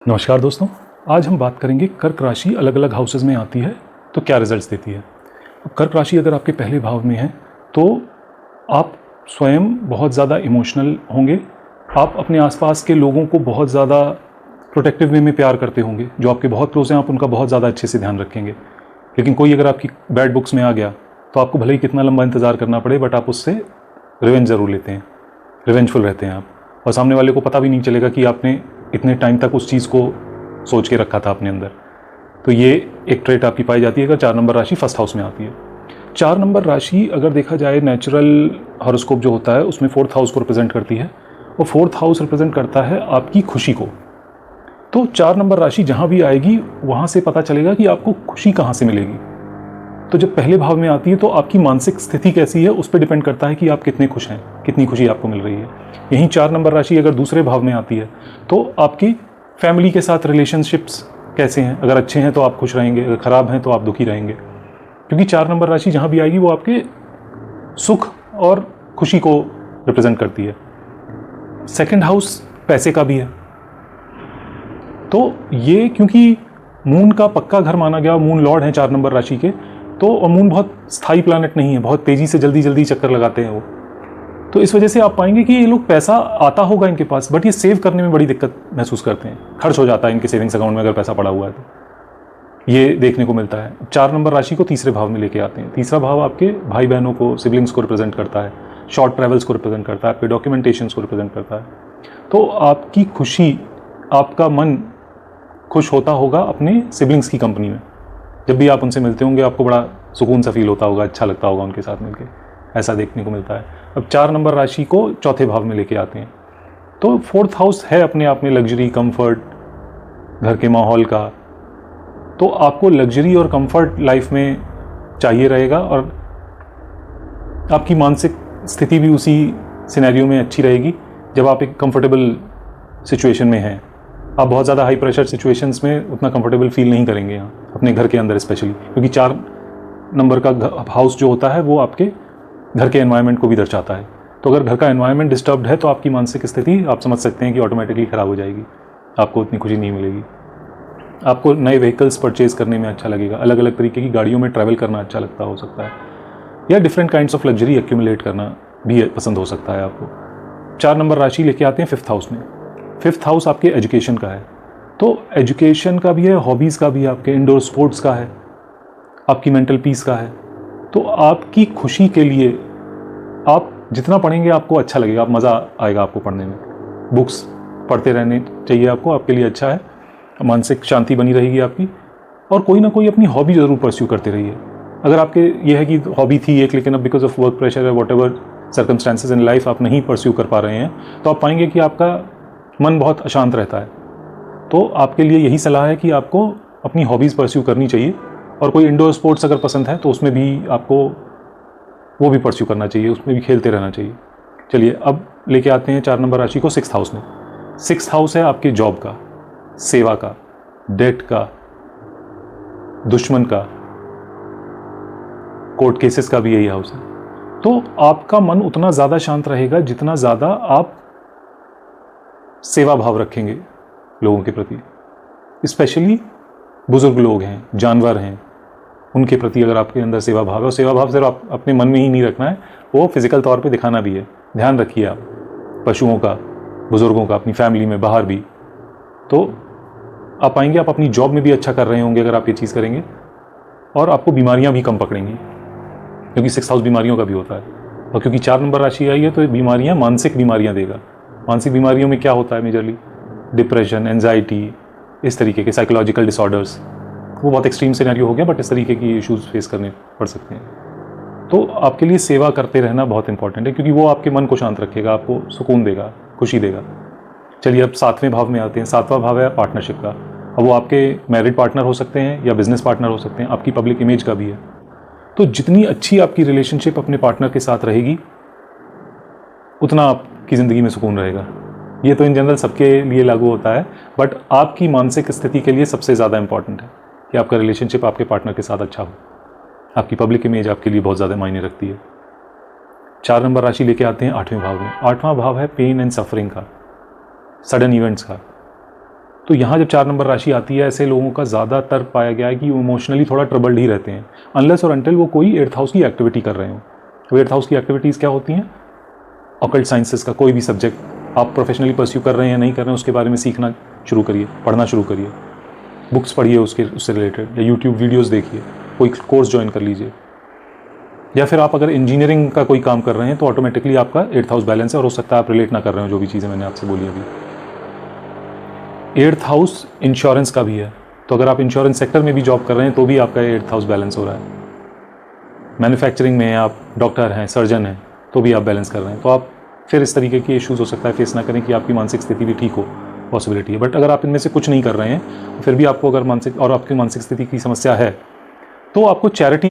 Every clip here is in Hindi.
नमस्कार दोस्तों, आज हम बात करेंगे कर्क राशि अलग अलग हाउसेज में आती है तो क्या रिजल्ट्स देती है। कर्क राशि अगर आपके पहले भाव में है तो आप स्वयं बहुत ज़्यादा इमोशनल होंगे। आप अपने आसपास के लोगों को बहुत ज़्यादा प्रोटेक्टिव वे में प्यार करते होंगे। जो आपके बहुत क्लोज हैं आप उनका बहुत ज़्यादा अच्छे से ध्यान रखेंगे। लेकिन कोई अगर आपकी बैड बुक्स में आ गया तो आपको भले ही कितना लंबा इंतज़ार करना पड़े, बट आप उससे रिवेंज ज़रूर लेते हैं, रिवेंजफुल रहते हैं आप। और सामने वाले को पता भी नहीं चलेगा कि आपने इतने टाइम तक उस चीज़ को सोच के रखा था अपने अंदर। तो ये एक ट्रेट आपकी पाई जाती है अगर 4 नंबर राशि फर्स्ट हाउस में आती है। 4 नंबर राशि अगर देखा जाए नेचुरल हॉरोस्कोप जो होता है उसमें 4th हाउस को रिप्रेजेंट करती है और 4th हाउस रिप्रेजेंट करता है आपकी खुशी को। तो 4 नंबर राशि जहाँ भी आएगी वहाँ से पता चलेगा कि आपको खुशी कहाँ से मिलेगी। तो जब पहले भाव में आती है तो आपकी मानसिक स्थिति कैसी है उस पर डिपेंड करता है कि आप कितने खुश हैं, कितनी खुशी आपको मिल रही है। यहीं 4 नंबर राशि अगर दूसरे भाव में आती है तो आपकी फैमिली के साथ रिलेशनशिप्स कैसे हैं। अगर अच्छे हैं तो आप खुश रहेंगे, अगर ख़राब हैं तो आप दुखी रहेंगे। क्योंकि 4 नंबर राशि जहाँ भी आएगी वो आपके सुख और खुशी को रिप्रेजेंट करती है। सेकंड हाउस पैसे का भी है। तो ये क्योंकि मून का पक्का घर माना गया, मून लॉर्ड है 4 नंबर राशि के, तो मून बहुत स्थायी प्लैनेट नहीं है, बहुत तेज़ी से जल्दी जल्दी चक्कर लगाते हैं वो। तो इस वजह से आप पाएंगे कि ये लोग पैसा आता होगा इनके पास, बट ये सेव करने में बड़ी दिक्कत महसूस करते हैं। खर्च हो जाता है इनके सेविंग्स अकाउंट में अगर पैसा पड़ा हुआ है तो ये देखने को मिलता है। 4 नंबर राशि को तीसरे भाव में लेके आते हैं। तीसरा भाव आपके भाई बहनों को, सिबलिंग्स को रिप्रेजेंट करता है, शॉर्ट ट्रैवल्स को रिप्रेजेंट करता है, आपके डॉक्यूमेंटेशंस को रिप्रेजेंट करता है। तो आपकी खुशी, आपका मन खुश होता होगा अपने सिबलिंग्स की कंपनी में। जब भी आप उनसे मिलते होंगे आपको बड़ा सुकून सा फील होता होगा, अच्छा लगता होगा उनके साथ मिलके, ऐसा देखने को मिलता है। अब 4 नंबर राशि को चौथे भाव में लेके आते हैं तो 4th हाउस है अपने आप में लग्जरी, कंफर्ट, घर के माहौल का। तो आपको लग्जरी और कंफर्ट लाइफ में चाहिए रहेगा और आपकी मानसिक स्थिति भी उसी सिनेरियो में अच्छी रहेगी जब आप एक कंफर्टेबल सिचुएशन में हैं। आप बहुत ज़्यादा हाई प्रेशर सिचुएशंस में उतना कंफर्टेबल फील नहीं करेंगे यहाँ अपने घर के अंदर स्पेशली, क्योंकि 4 नंबर का हाउस जो होता है वो आपके घर के एनवायरनमेंट को भी दर्शाता है। तो अगर घर का एनवायरनमेंट डिस्टर्ब्ड है तो आपकी मानसिक स्थिति आप समझ सकते हैं कि ऑटोमेटिकली ख़राब हो जाएगी, आपको उतनी खुशी नहीं मिलेगी। आपको नए व्हीकल्स परचेज़ करने में अच्छा लगेगा, अलग अलग तरीके की गाड़ियों में ट्रैवल करना अच्छा लगता हो सकता है, या different kinds of luxury accumulate करना भी पसंद हो सकता है आपको। 4 नंबर राशि लेके आते हैं 5th हाउस में। 5th हाउस आपके एजुकेशन का है। तो एजुकेशन का भी है, हॉबीज़ का भी है, आपके इंडोर स्पोर्ट्स का है, आपकी मेंटल पीस का है। तो आपकी खुशी के लिए आप जितना पढ़ेंगे आपको अच्छा लगेगा, आप मज़ा आएगा आपको पढ़ने में। बुक्स पढ़ते रहने चाहिए आपको, आपके लिए अच्छा है, मानसिक शांति बनी रहेगी आपकी। और कोई ना कोई अपनी हॉबी ज़रूर परस्यू करते रहिए। अगर आपके ये है कि हॉबी थी एक, लेकिन अब बिकॉज ऑफ वर्क प्रेशर है, what ever circumstances in life आप नहीं परस्यू कर पा रहे हैं, तो आप पाएंगे कि आपका मन बहुत अशांत रहता है। तो आपके लिए यही सलाह है कि आपको अपनी हॉबीज़ परस्यू करनी चाहिए। और कोई इंडोर स्पोर्ट्स अगर पसंद है तो उसमें भी आपको वो भी परस्यू करना चाहिए, उसमें भी खेलते रहना चाहिए। चलिए अब लेके आते हैं 4 नंबर राशि को 6th हाउस में। 6th हाउस है आपके जॉब का, सेवा का, डेट का, दुश्मन का, कोर्ट केसेस का भी यही हाउस है। तो आपका मन उतना ज़्यादा शांत रहेगा जितना ज़्यादा आप सेवा भाव रखेंगे लोगों के प्रति। स्पेशली बुजुर्ग लोग हैं, जानवर हैं, उनके प्रति अगर आपके अंदर सेवा भाव है, और सेवा भाव सिर्फ आप अपने मन में ही नहीं रखना है, वो फिजिकल तौर पे दिखाना भी है। ध्यान रखिए आप पशुओं का, बुजुर्गों का, अपनी फैमिली में, बाहर भी। तो आप पाएंगे आप अपनी जॉब में भी अच्छा कर रहे होंगे अगर आप ये चीज़ करेंगे, और आपको बीमारियां भी कम पकड़ेंगी, क्योंकि 6th हाउस बीमारियों का भी होता है। और क्योंकि 4 नंबर राशि आई है तो बीमारियां, मानसिक बीमारियां देगा। मानसिक बीमारियों में क्या होता है मेजरली? डिप्रेशन, एंजाइटी, इस तरीके के साइकोलॉजिकल डिसऑर्डर्स। वो बहुत एक्सट्रीम सिनेरियो हो गया, बट इस तरीके की इश्यूज फेस करने पड़ सकते हैं। तो आपके लिए सेवा करते रहना बहुत इंपॉर्टेंट है, क्योंकि वो आपके मन को शांत रखेगा, आपको सुकून देगा, खुशी देगा। चलिए अब 7वें भाव में आते हैं। 7वां भाव है पार्टनरशिप का। अब वो आपके मैरिड पार्टनर हो सकते हैं या बिजनेस पार्टनर हो सकते हैं, आपकी पब्लिक इमेज का भी है। तो जितनी अच्छी आपकी रिलेशनशिप अपने पार्टनर के साथ रहेगी उतना आपकी ज़िंदगी में सुकून रहेगा। ये तो इन जनरल सबके लिए लागू होता है, बट आपकी मानसिक स्थिति के लिए सबसे ज़्यादा इंपॉर्टेंट है कि आपका रिलेशनशिप आपके पार्टनर के साथ अच्छा हो। आपकी पब्लिक इमेज आपके लिए बहुत ज़्यादा मायने रखती है। 4 नंबर राशि लेके आते हैं 8वें भाव में। 8वां भाव है पेन एंड सफरिंग का, सडन इवेंट्स का। तो यहाँ जब 4 नंबर राशि आती है, ऐसे लोगों का ज़्यादातर पाया गया है कि वो इमोशनली थोड़ा ट्रबल्ड ही रहते हैं, अनलेस और अनटिल वो कोई 8th हाउस की एक्टिविटी कर रहे हो। तो 8th हाउस की एक्टिविटीज़ क्या होती हैं? ऑकल्ट साइंसेस का कोई भी सब्जेक्ट आप प्रोफेशनली परस्यू कर रहे हैं या नहीं कर रहे हैं, उसके बारे में सीखना शुरू करिए, पढ़ना शुरू करिए, बुक्स पढ़िए उससे रिलेटेड, या यूट्यूब वीडियोज़ देखिए, कोई कोर्स ज्वाइन कर लीजिए। या फिर आप अगर इंजीनियरिंग का कोई काम कर रहे हैं तो ऑटोमेटिकली आपका 8th हाउस बैलेंस है, और हो सकता है आप रिलेट ना कर रहे हो जो भी चीज़ें मैंने आपसे बोली अभी। 8th हाउस इंश्योरेंस का भी है, तो अगर आप इंश्योरेंस सेक्टर में भी जॉब कर रहे हैं तो भी आपका 8th हाउस बैलेंस हो रहा है। मैन्युफैक्चरिंग में आप डॉक्टर हैं, सर्जन हैं, तो भी आप बैलेंस कर रहे हैं, तो आप फिर इस तरीके की इश्यूज़ हो सकता है फेस ना करें कि आपकी मानसिक स्थिति भी ठीक हो, पॉसिबिलिटी है। बट अगर आप इनमें से कुछ नहीं कर रहे हैं, फिर भी आपको अगर आपकी मानसिक स्थिति की समस्या है, तो आपको चैरिटी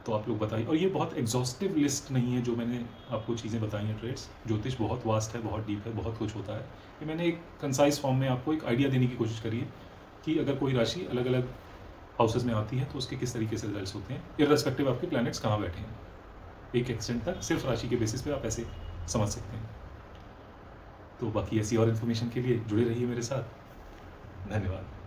तो आप लोग बताइए। और ये बहुत एग्जॉस्टिव लिस्ट नहीं है जो मैंने आपको चीज़ें बताई हैं ट्रेड्स। ज्योतिष बहुत वास्ट है, बहुत डीप है, बहुत कुछ होता है। ये मैंने एक कंसाइज फॉर्म में आपको एक आइडिया देने की कोशिश करी है कि अगर कोई राशि अलग अलग हाउसेज में आती है तो उसके किस तरीके से रिजल्ट्स होते हैं, इररेस्पेक्टिव आपके प्लैनेट्स कहाँ बैठे हैं। एक एक्सटेंट तक सिर्फ राशि के बेसिस पे आप ऐसे समझ सकते हैं। तो बाकी ऐसी और इन्फॉर्मेशन के लिए जुड़े रहिए मेरे साथ। धन्यवाद।